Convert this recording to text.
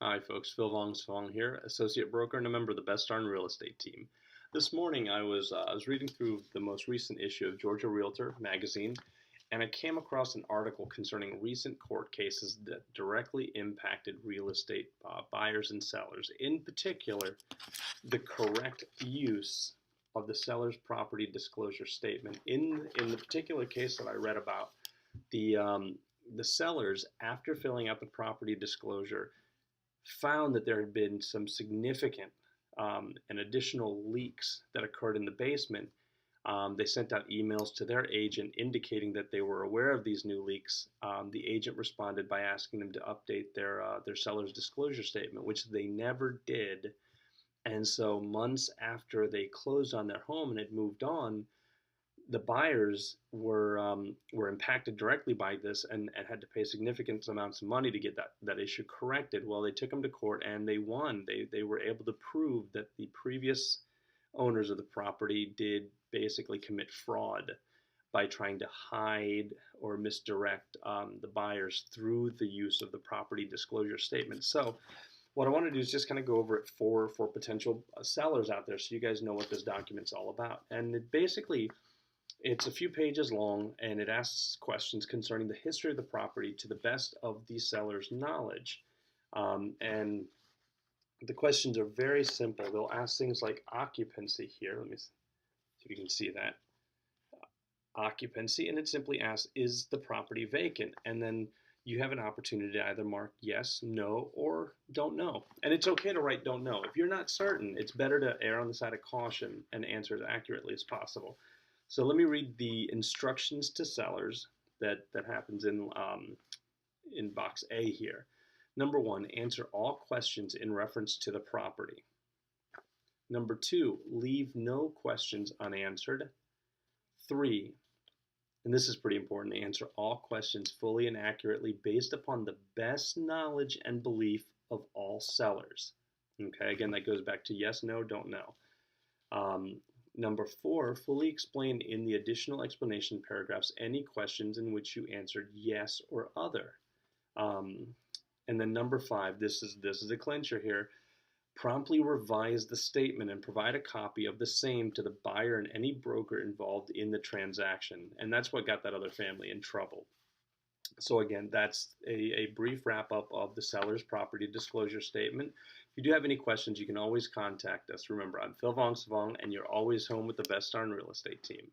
Hi folks, Phil Vong here, associate broker and a member of the Best Darn Real Estate team. This morning I was reading through the most recent issue of Georgia Realtor magazine, and I came across an article concerning recent court cases that directly impacted real estate buyers and sellers. In particular, the correct use of the seller's property disclosure statement. In the particular case that I read about, the sellers, after filling out the property disclosure, found that there had been some significant and additional leaks that occurred in the basement. They sent out emails to their agent indicating that they were aware of these new leaks. The agent responded by asking them to update their seller's disclosure statement, which they never did. And so months after they closed on their home and had moved on, the buyers were impacted directly by this and had to pay significant amounts of money to get that issue corrected. Well, they took them to court and they won. They were able to prove that the previous owners of the property did basically commit fraud by trying to hide or misdirect the buyers through the use of the property disclosure statement. So what I want to do is just kind of go over it for potential sellers out there so you guys know what this document's all about. And it's a few pages long, and it asks questions concerning the history of the property to the best of the seller's knowledge. And the questions are very simple. They'll ask things like occupancy here. Let me see if you can see that. Occupancy, and it simply asks, is the property vacant? And then you have an opportunity to either mark yes, no, or don't know. And it's okay to write don't know. If you're not certain, it's better to err on the side of caution and answer as accurately as possible. So let me read the instructions to sellers that happens in box A here. Number 1, answer all questions in reference to the property. Number 2, leave no questions unanswered. 3, and this is pretty important, answer all questions fully and accurately based upon the best knowledge and belief of all sellers. Okay, again, that goes back to yes, no, don't know. Number 4, fully explain in the additional explanation paragraphs any questions in which you answered yes or other. And then number 5, this is a clincher here, promptly revise the statement and provide a copy of the same to the buyer and any broker involved in the transaction. And that's what got that other family in trouble. So again, that's a brief wrap-up of the seller's property disclosure statement. If you do have any questions, you can always contact us. Remember, I'm Phil Vong, and you're always home with the Best Darn Real Estate team.